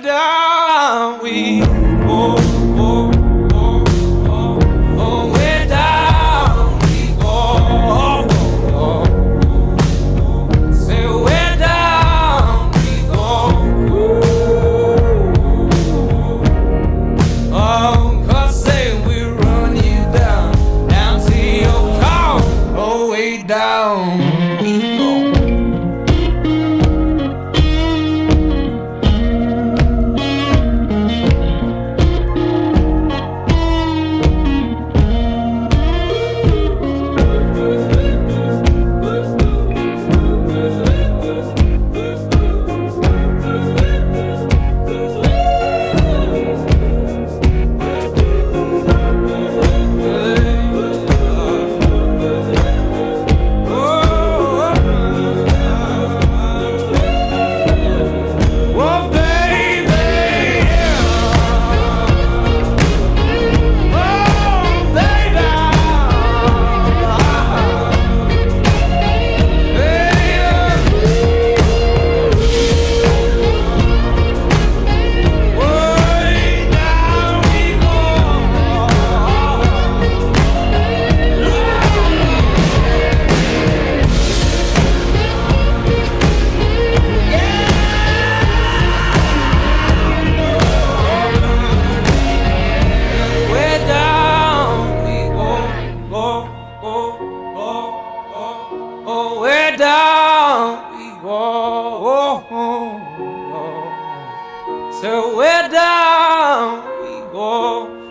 down we go, go, go, go, go, way down we go, go, go. Say way down we go. Oh, 'cause say we run you down, down to your car, oh, way down we go. Oh, way down we go. So way down we go.